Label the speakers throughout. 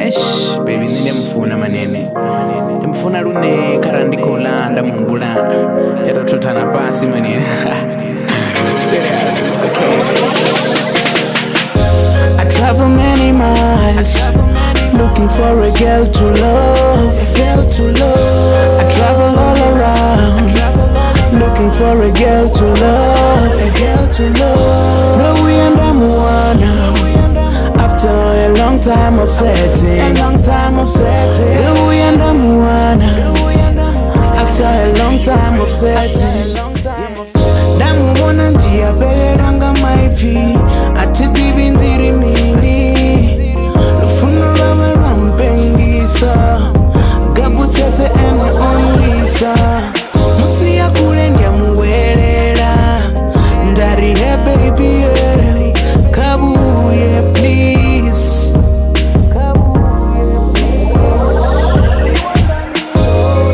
Speaker 1: Eish, baby ndemfuna manene. Ndemfuna lune karandi kolanda mungula. Yero tutana pasi manene. Serious, okay. I travel many miles, looking for a girl to love, I travel all around, looking for a girl to love, No, we and I'm one. After a long time of setting, No, we and I'm one. After a long time of setting, Damu wana njia bele ranga maipi, ati bibi ndiri mini. Lufuna rama rampengisa, gabu tete ene onlisa. Musi ya kule ndia muwerera, ndari he baby ye, kabu ye please.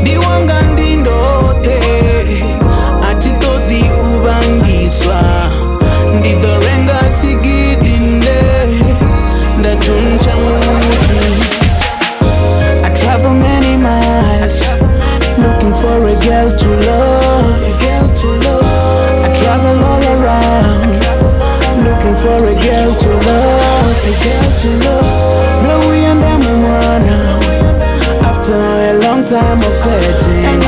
Speaker 1: Diwang ndindote, ati todi ubangiswa. Ndidorenga tigidinde, ndachuncha muti. I travel many miles, looking for a girl to love, I travel all around, looking for a girl to love, No, we and them one. After a long time of setting,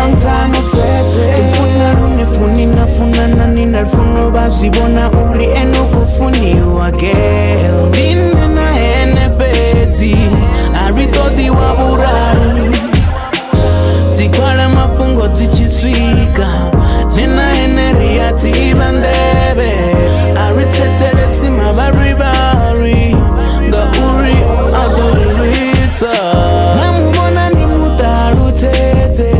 Speaker 1: Mfuna rune funi na funa na nina funo basibona uri eno kufuni wa girl. Nina na ene beti, arito di waburari. Tikwala mapungo tichiswika, nina ene riati ibandebe. Aritetele sima baribari, nga uri adolisa. Namubona ni mutarutete,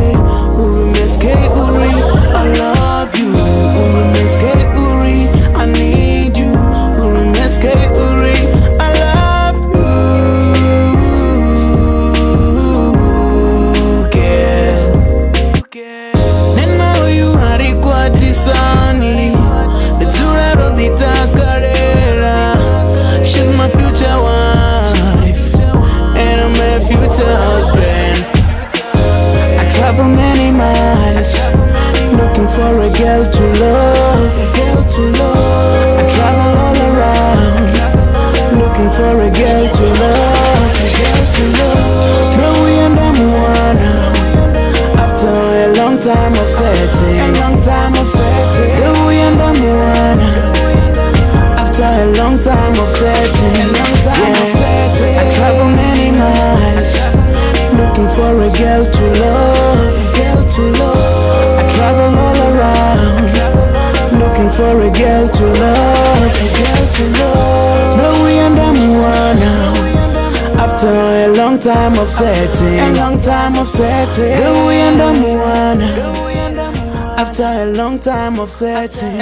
Speaker 1: uri meske uri, I love you. Uri meske uri, I need you. Uri meske uri, I love you, girl. Nena uyu harikwa tisani, Zuraro dita karera. She's my future wife, and I'm her future husband. I travel many miles, looking for a girl to love, I travel all around, looking for a girl to love, No, we and I'm one. After a long time of setting, No, we and I'm one. After a long time of setting, I travel many miles, looking for a girl to love, I travel all around, looking for a girl to love, No, we and I'm one. After a long time of setting, No, we and I'm one. After a long time of setting,